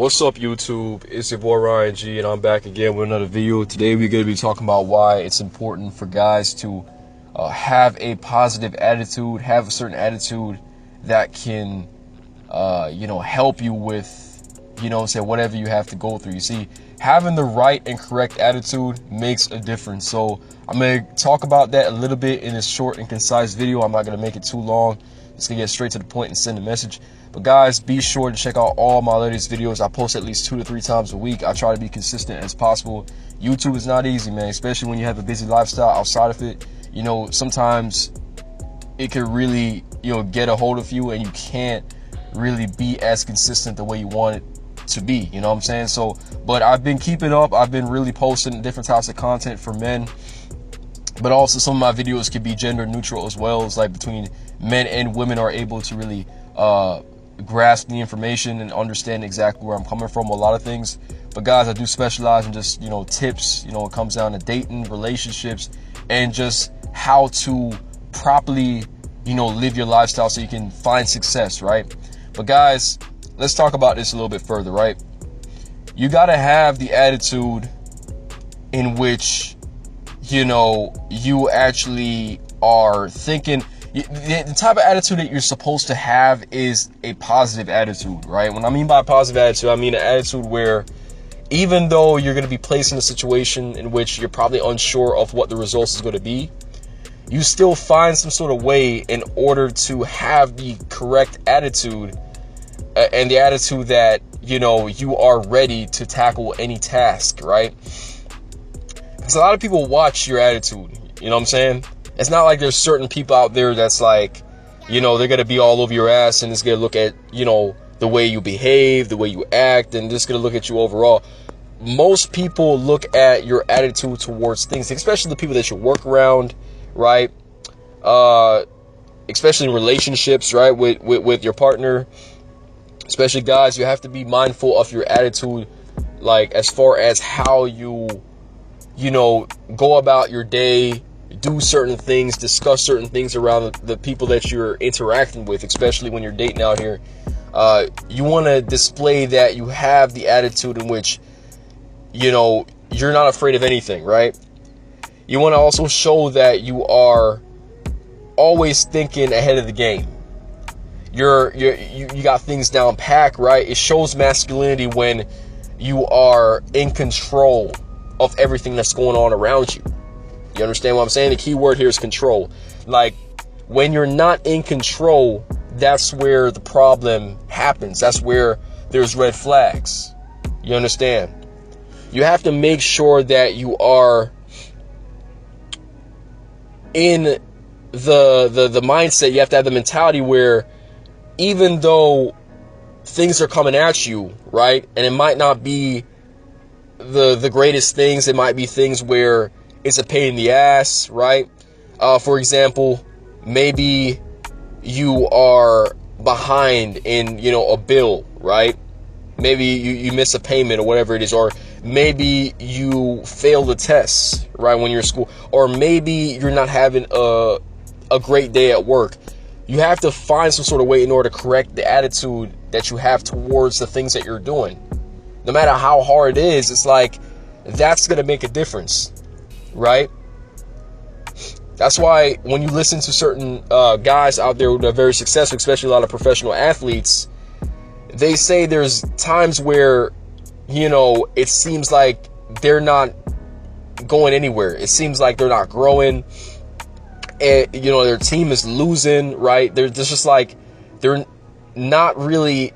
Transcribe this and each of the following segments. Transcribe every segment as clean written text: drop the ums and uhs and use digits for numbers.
What's up, YouTube? It's your boy Ryan G, and I'm back again with another video. Today we're going to be talking about why it's important for guys to have a positive attitude, have a certain attitude that can, help you with, say whatever you have to go through. You see, having the right and correct attitude makes a difference. So I'm going to talk about that a little bit in this short and concise video. I'm not going to make it too long. Just going to get straight to the point and send a message. But guys, be sure to check out all my latest videos. I post at least 2 to 3 times a week. I try to be consistent as possible. YouTube is not easy, man, especially when you have a busy lifestyle outside of it. Sometimes it can really, get a hold of you and you can't really be as consistent the way you want it to be. You know what I'm saying? So, but I've been keeping up. I've been really posting different types of content for men. But also some of my videos can be gender neutral as well. It's like between men and women are able to really grasp the information and understand exactly where I'm coming from with a lot of things. But guys, I do specialize in just, tips. It comes down to dating, relationships, and just how to properly, live your lifestyle so you can find success, right? But guys, let's talk about this a little bit further, right? You got to have the attitude in which, you actually are thinking. The type of attitude that you're supposed to have is a positive attitude, right? When I mean by positive attitude, I mean an attitude where even though you're going to be placed in a situation in which you're probably unsure of what the results is going to be, you still find some sort of way in order to have the correct attitude and the attitude that, you are ready to tackle any task, right? Because a lot of people watch your attitude, you know what I'm saying? It's not like there's certain people out there that's like, they're going to be all over your ass and it's going to look at, the way you behave, the way you act, and just going to look at you overall. Most people look at your attitude towards things, especially the people that you work around, right? Especially in relationships, right? With your partner, especially guys, you have to be mindful of your attitude, like as far as how you go about your day, do certain things, discuss certain things around the people that you're interacting with, especially when you're dating out here. You want to display that you have the attitude in which, you're not afraid of anything, right? You want to also show that you are always thinking ahead of the game. You got things down packed, right? It shows masculinity when you are in control of everything that's going on around you. You understand what I'm saying? The key word here is control. Like, when you're not in control, that's where the problem happens. That's where there's red flags. You understand? You have to make sure that you are in the mindset. You have to have the mentality where even though things are coming at you, right? And it might not be the greatest things. It might be things where it's a pain in the ass, right? For example, maybe you are behind in, a bill, right? Maybe you miss a payment or whatever it is, or maybe you fail the tests, right, when you're in school, or maybe you're not having a great day at work. You have to find some sort of way in order to correct the attitude that you have towards the things that you're doing. No matter how hard it is, it's like that's going to make a difference. Right? That's why when you listen to certain guys out there that are very successful, especially a lot of professional athletes, they say there's times where, it seems like they're not going anywhere. It seems like they're not growing. And, their team is losing, right? They're just like, they're not really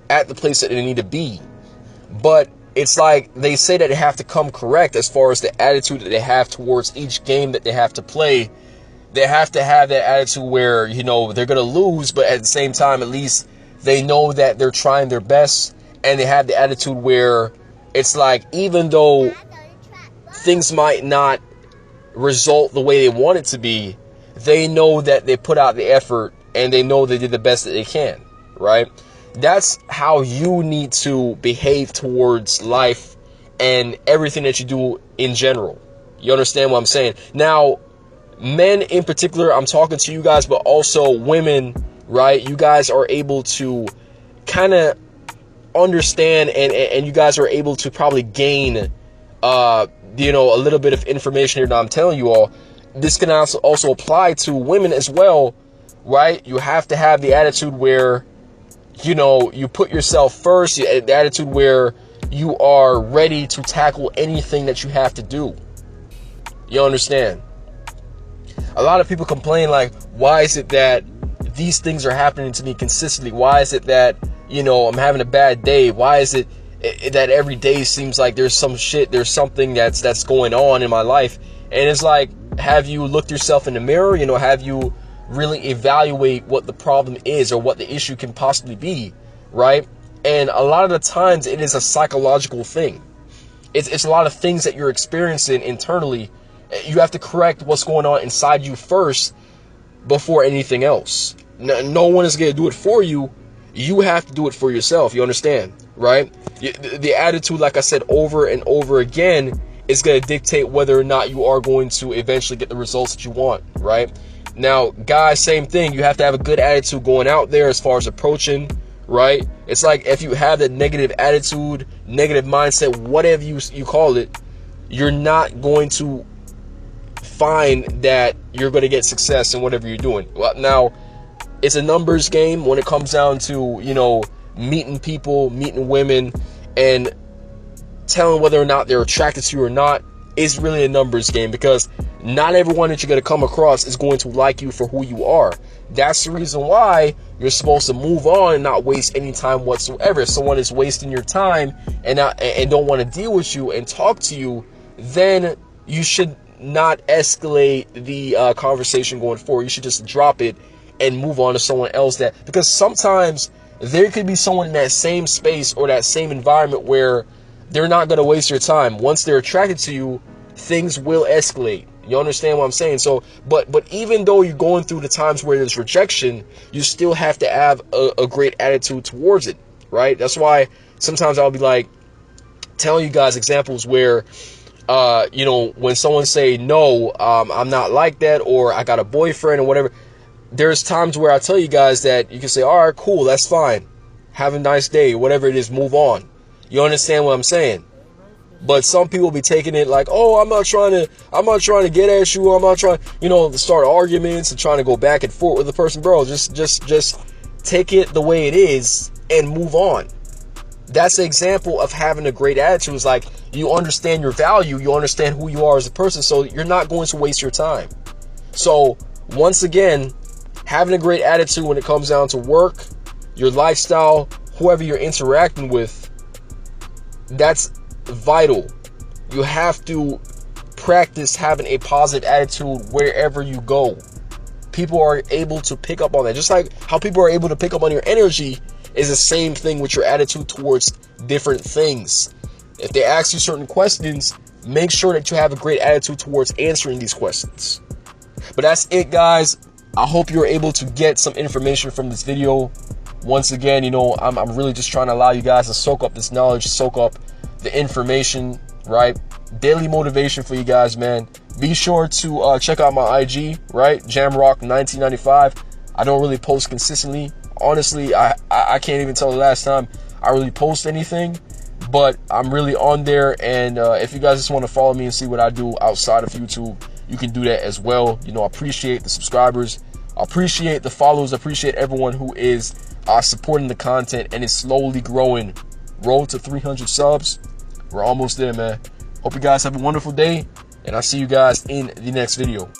at the place that they need to be. But it's like they say that they have to come correct as far as the attitude that they have towards each game that they have to play. They have to have that attitude where, they're going to lose, but at the same time, at least they know that they're trying their best. And they have the attitude where it's like, even though things might not result the way they want it to be, they know that they put out the effort and they know they did the best that they can, right? That's how you need to behave towards life and everything that you do in general. You understand what I'm saying? Now, men in particular, I'm talking to you guys, but also women, right? You guys are able to kind of understand and you guys are able to probably gain, you know, a little bit of information here that I'm telling you all, this can also apply to women as well, right? You have to have the attitude where, you know, you put yourself first, the attitude where you are ready to tackle anything that you have to do. You understand? A lot of people complain like, why is it that these things are happening to me consistently? Why is it that, you know, I'm having a bad day? Why is it that every day seems like there's some shit, there's something that's going on in my life? And it's like, have you looked yourself in the mirror? You know, have you really evaluate what the problem is or what the issue can possibly be, right? And a lot of the times it is a psychological thing. It's a lot of things that you're experiencing internally. You have to correct what's going on inside you first before anything else. No one is going to do it for you. You have to do it for yourself. You understand, right? The attitude, like I said, over and over again, is going to dictate whether or not you are going to eventually get the results that you want, right? Now, guys, same thing. You have to have a good attitude going out there as far as approaching, right? It's like if you have that negative attitude, negative mindset, whatever you call it, you're not going to find that you're going to get success in whatever you're doing. Well, now, it's a numbers game when it comes down to, you know, meeting people, meeting women, and telling whether or not they're attracted to you or not is really a numbers game, because not everyone that you're going to come across is going to like you for who you are. That's the reason why you're supposed to move on and not waste any time whatsoever. If someone is wasting your time and don't want to deal with you and talk to you, then you should not escalate the conversation going forward. You should just drop it and move on to someone else. Because sometimes there could be someone in that same space or that same environment where they're not going to waste your time. Once they're attracted to you, things will escalate. You understand what I'm saying? So, but even though you're going through the times where there's rejection, you still have to have a great attitude towards it, right? That's why sometimes I'll be like telling you guys examples where, you know, when someone say, no, I'm not like that, or I got a boyfriend or whatever, there's times where I tell you guys that you can say, all right, cool, that's fine. Have a nice day, whatever it is, move on. You understand what I'm saying? But some people be taking it like, oh, I'm not trying to get at you. I'm not trying, you know, to start arguments and trying to go back and forth with the person. Bro, just take it the way it is and move on. That's an example of having a great attitude. It's like you understand your value, you understand who you are as a person, so you're not going to waste your time. So once again, having a great attitude when it comes down to work, your lifestyle, whoever you're interacting with, that's vital. You have to practice having a positive attitude wherever you go. People are able to pick up on that. Just like how people are able to pick up on your energy is the same thing with your attitude towards different things. If they ask you certain questions, make sure that you have a great attitude towards answering these questions. But that's it, guys. I hope you're able to get some information from this video. Once again, you know, I'm really just trying to allow you guys to soak up this knowledge, soak up the information, right? Daily motivation for you guys, man. Be sure to check out my IG, right? Jamrock1995. I don't really post consistently. Honestly, I can't even tell the last time I really post anything, but I'm really on there. And if you guys just want to follow me and see what I do outside of YouTube, you can do that as well. You know, I appreciate the subscribers. I appreciate the followers. I appreciate everyone who is supporting the content and is slowly growing. Road to 300 subs. We're almost there, man. Hope you guys have a wonderful day, and I'll see you guys in the next video.